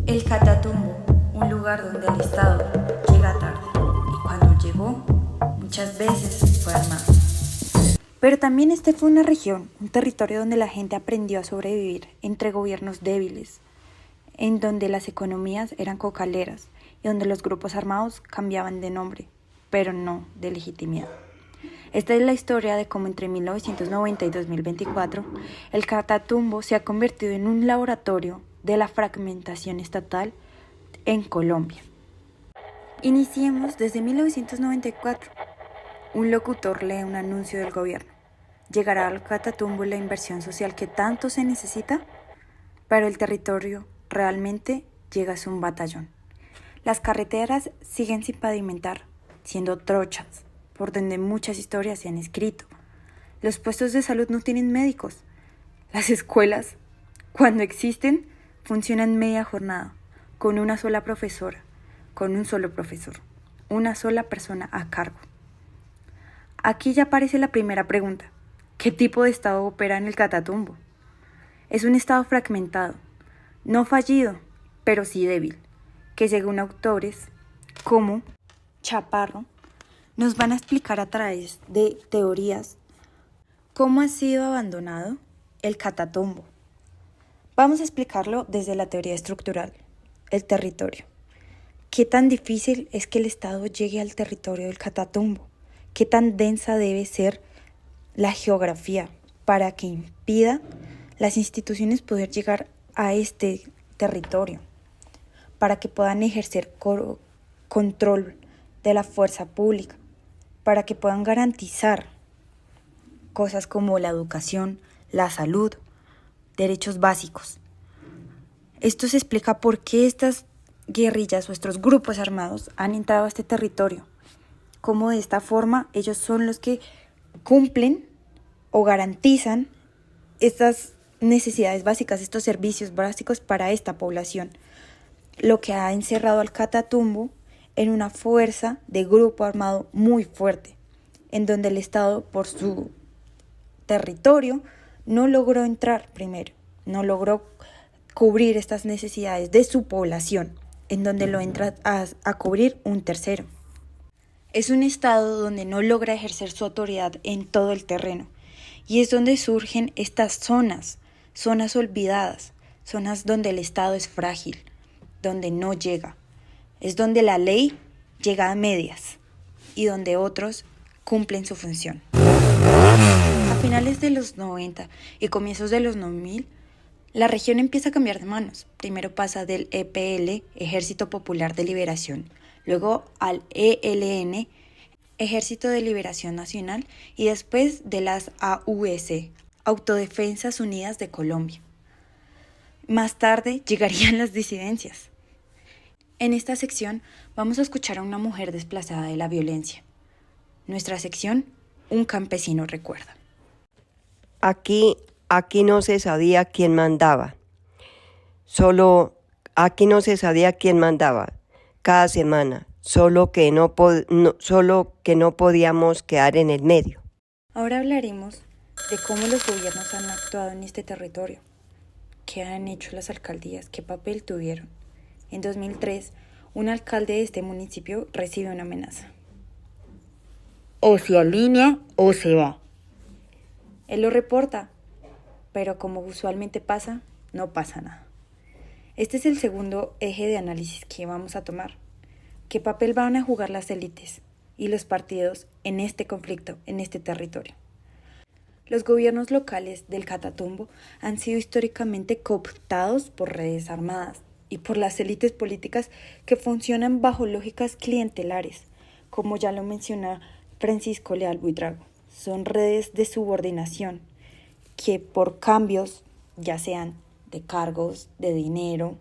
El Catatumbo, un lugar donde el Estado llega tarde y cuando llegó, muchas veces fue armado. Pero también este fue una región, un territorio donde la gente aprendió a sobrevivir entre gobiernos débiles, en donde las economías eran cocaleras y donde los grupos armados cambiaban de nombre, pero no de legitimidad. Esta es la historia de cómo entre 1990 y 2024 el Catatumbo se ha convertido en un laboratorio de la fragmentación estatal en Colombia. Iniciemos desde 1994. Un locutor lee un anuncio del gobierno. ¿Llegará al Catatumbo la inversión social que tanto se necesita? Pero el territorio realmente llega a ser un batallón. Las carreteras siguen sin pavimentar, siendo trochas, por donde muchas historias se han escrito. Los puestos de salud no tienen médicos. Las escuelas, cuando existen, funcionan media jornada, con una sola profesora, con un solo profesor, una sola persona a cargo. Aquí ya aparece la primera pregunta. ¿Qué tipo de Estado opera en el Catatumbo? Es un Estado fragmentado, no fallido, pero sí débil, que según autores como Chaparro, nos van a explicar a través de teorías cómo ha sido abandonado el Catatumbo. Vamos a explicarlo desde la teoría estructural, el territorio. ¿Qué tan difícil es que el Estado llegue al territorio del Catatumbo? ¿Qué tan densa debe ser la geografía para que impida las instituciones poder llegar a este territorio? Para que puedan ejercer control de la fuerza pública, para que puedan garantizar cosas como la educación, la salud, derechos básicos. Esto se explica por qué estas guerrillas o estos grupos armados han entrado a este territorio. Cómo de esta forma ellos son los que cumplen o garantizan estas necesidades básicas, estos servicios básicos para esta población. Lo que ha encerrado al Catatumbo en una fuerza de grupo armado muy fuerte, en donde el Estado, por su territorio, no logró entrar primero, no logró cubrir estas necesidades de su población, en donde lo entra a cubrir un tercero. Es un Estado donde no logra ejercer su autoridad en todo el terreno, y es donde surgen estas zonas olvidadas, zonas donde el Estado es frágil, donde no llega. Es donde la ley llega a medias y donde otros cumplen su función. A finales de los 90 y comienzos de los 2000, la región empieza a cambiar de manos. Primero pasa del EPL, Ejército Popular de Liberación, luego al ELN, Ejército de Liberación Nacional, y después de las AUS, Autodefensas Unidas de Colombia. Más tarde llegarían las disidencias. En esta sección vamos a escuchar a una mujer desplazada de la violencia. Nuestra sección, Un campesino recuerda. Aquí no se sabía quién mandaba. Aquí no se sabía quién mandaba cada semana, solo que no podíamos quedar en el medio. Ahora hablaremos de cómo los gobiernos han actuado en este territorio. ¿Qué han hecho las alcaldías? ¿Qué papel tuvieron? En 2003, un alcalde de este municipio recibe una amenaza. O se alinea o se va. Él lo reporta, pero como usualmente pasa, no pasa nada. Este es el segundo eje de análisis que vamos a tomar. ¿Qué papel van a jugar las élites y los partidos en este conflicto, en este territorio? Los gobiernos locales del Catatumbo han sido históricamente cooptados por redes armadas y por las élites políticas que funcionan bajo lógicas clientelares, como ya lo menciona Francisco Leal Buitrago. Son redes de subordinación que por cambios, ya sean de cargos, de dinero,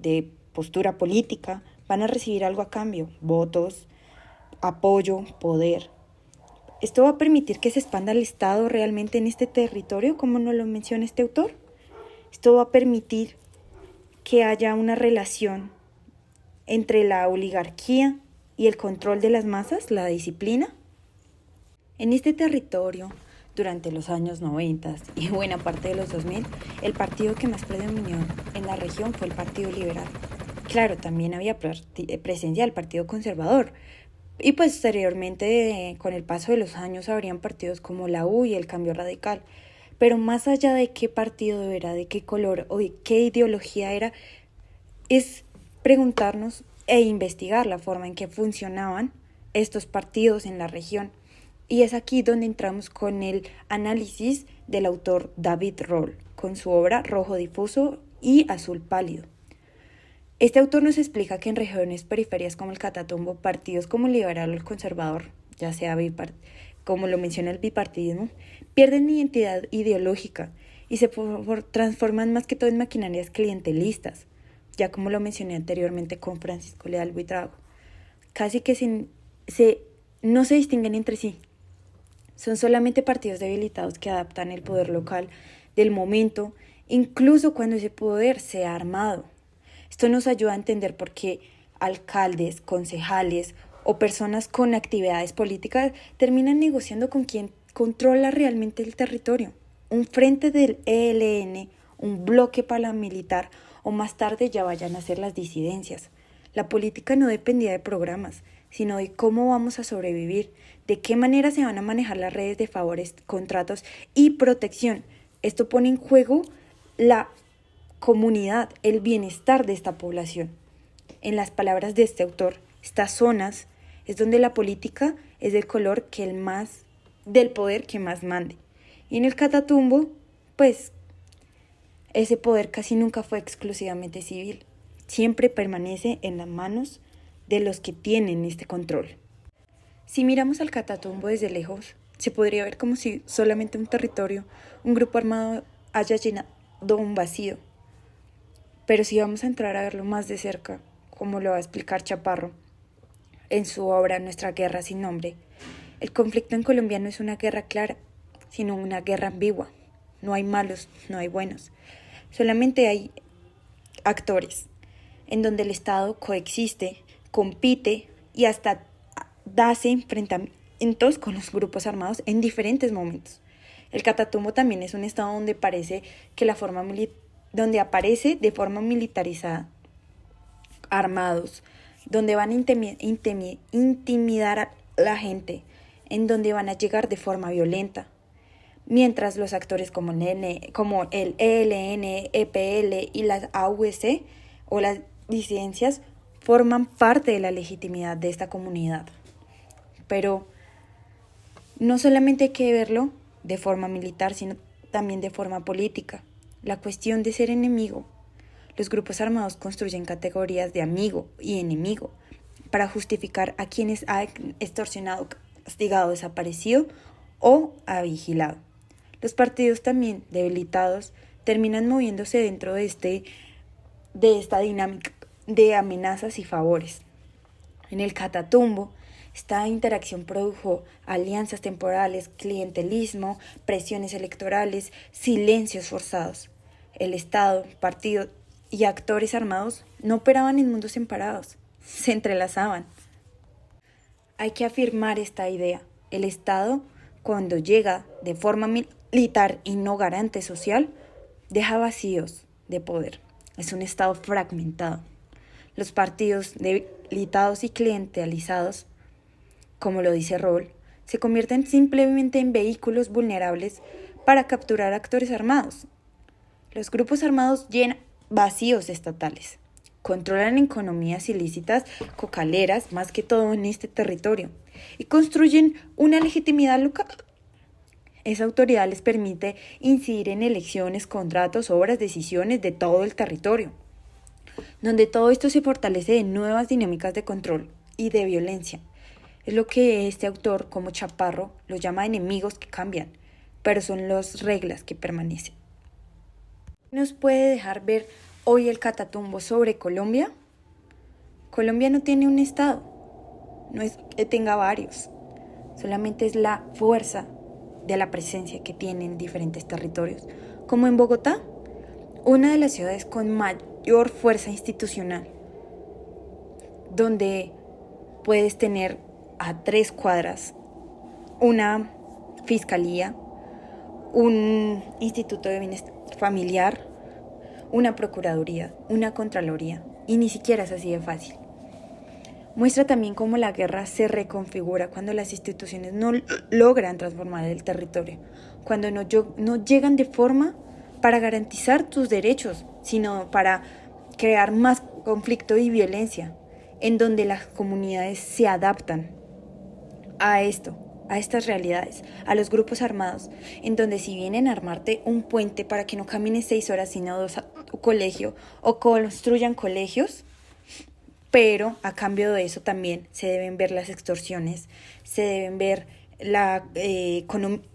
de postura política, van a recibir algo a cambio: votos, apoyo, poder. ¿Esto va a permitir que se expanda el Estado realmente en este territorio, como nos lo menciona este autor? ¿Esto va a permitir que haya una relación entre la oligarquía y el control de las masas, la disciplina? En este territorio, durante los años 90 y buena parte de los 2000, el partido que más predominó en la región fue el Partido Liberal. Claro, también había presencia del Partido Conservador. Y posteriormente, con el paso de los años, habrían partidos como la U y el Cambio Radical. Pero más allá de qué partido era, de qué color o de qué ideología era, es preguntarnos e investigar la forma en que funcionaban estos partidos en la región. Y es aquí donde entramos con el análisis del autor David Rohl, con su obra Rojo Difuso y Azul Pálido. Este autor nos explica que en regiones periferias como el Catatumbo, partidos como el liberal o el conservador, ya sea como lo menciona el bipartidismo, pierden identidad ideológica y se transforman más que todo en maquinarias clientelistas, ya como lo mencioné anteriormente con Francisco Leal Buitrago. Casi que no se distinguen entre sí. Son solamente partidos debilitados que adaptan el poder local del momento, incluso cuando ese poder sea armado. Esto nos ayuda a entender por qué alcaldes, concejales o personas con actividades políticas terminan negociando con quien controla realmente el territorio. Un frente del ELN, un bloque paramilitar o más tarde ya vayan a ser las disidencias. La política no dependía de programas, sino de cómo vamos a sobrevivir, de qué manera se van a manejar las redes de favores, contratos y protección. Esto pone en juego la comunidad, el bienestar de esta población. En las palabras de este autor, estas zonas es donde la política es del color del poder que más mande. Y en el Catatumbo, ese poder casi nunca fue exclusivamente civil. Siempre permanece en las manos de los que tienen este control. Si miramos al Catatumbo desde lejos, se podría ver como si solamente un territorio, un grupo armado haya llenado un vacío. Pero si vamos a entrar a verlo más de cerca, como lo va a explicar Chaparro en su obra Nuestra Guerra Sin Nombre, el conflicto en Colombia no es una guerra clara, sino una guerra ambigua. No hay malos, no hay buenos. Solamente hay actores en donde el Estado coexiste, compite y hasta hace enfrentamientos con los grupos armados en diferentes momentos. El Catatumbo también es un estado donde parece que donde aparece de forma militarizada, armados, donde van a intimidar a la gente, en donde van a llegar de forma violenta. Mientras los actores como el ELN, EPL y las AUC o las disidencias forman parte de la legitimidad de esta comunidad. Pero no solamente hay que verlo de forma militar, sino también de forma política. La cuestión de ser enemigo. Los grupos armados construyen categorías de amigo y enemigo para justificar a quienes han extorsionado, castigado, desaparecido o ha vigilado. Los partidos también debilitados terminan moviéndose dentro de esta dinámica de amenazas y favores. En el Catatumbo, esta interacción produjo alianzas temporales, clientelismo, presiones electorales, silencios forzados. El Estado, partido y actores armados no operaban en mundos separados, se entrelazaban. Hay que afirmar esta idea. El Estado, cuando llega de forma militar y no garante social, deja vacíos de poder. Es un Estado fragmentado. Los partidos debilitados y clientelizados, como lo dice Rohl, se convierten simplemente en vehículos vulnerables para capturar actores armados. Los grupos armados llenan vacíos estatales, controlan economías ilícitas cocaleras más que todo en este territorio y construyen una legitimidad local. Esa autoridad les permite incidir en elecciones, contratos, obras, decisiones de todo el territorio, donde todo esto se fortalece de nuevas dinámicas de control y de violencia. Es lo que este autor, como Chaparro, los llama enemigos que cambian, pero son las reglas que permanecen. ¿Nos puede dejar ver hoy el Catatumbo sobre Colombia? Colombia no tiene un estado, no es que tenga varios, solamente es la fuerza de la presencia que tiene en diferentes territorios. Como en Bogotá, una de las ciudades con mayor fuerza institucional, donde puedes tener a 3 cuadras una fiscalía, un instituto de bienestar familiar, una procuraduría, una contraloría y ni siquiera es así de fácil. Muestra también cómo la guerra se reconfigura cuando las instituciones no logran transformar el territorio, cuando no llegan de forma para garantizar tus derechos, sino para crear más conflicto y violencia, en donde las comunidades se adaptan a estas realidades, a los grupos armados, en donde si vienen a armarte un puente para que no camines 6 horas sino 2 a tu colegio, o construyan colegios, pero a cambio de eso también se deben ver las extorsiones, se deben ver la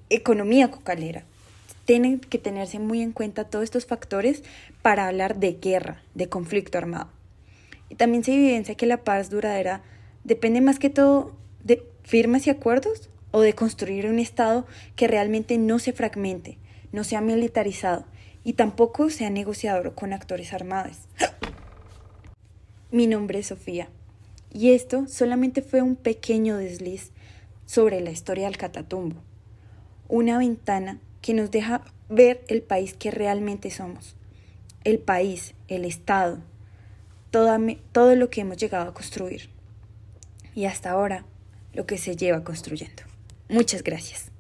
economía cocalera. Tienen que tenerse muy en cuenta todos estos factores para hablar de guerra, de conflicto armado. Y también se evidencia que la paz duradera depende más que todo de firmas y acuerdos o de construir un Estado que realmente no se fragmente, no sea militarizado y tampoco sea negociador con actores armados. Mi nombre es Sofía y esto solamente fue un pequeño desliz sobre la historia del Catatumbo, una ventana que nos deja ver el país que realmente somos, el país, el Estado, todo lo que hemos llegado a construir y hasta ahora lo que se lleva construyendo. Muchas gracias.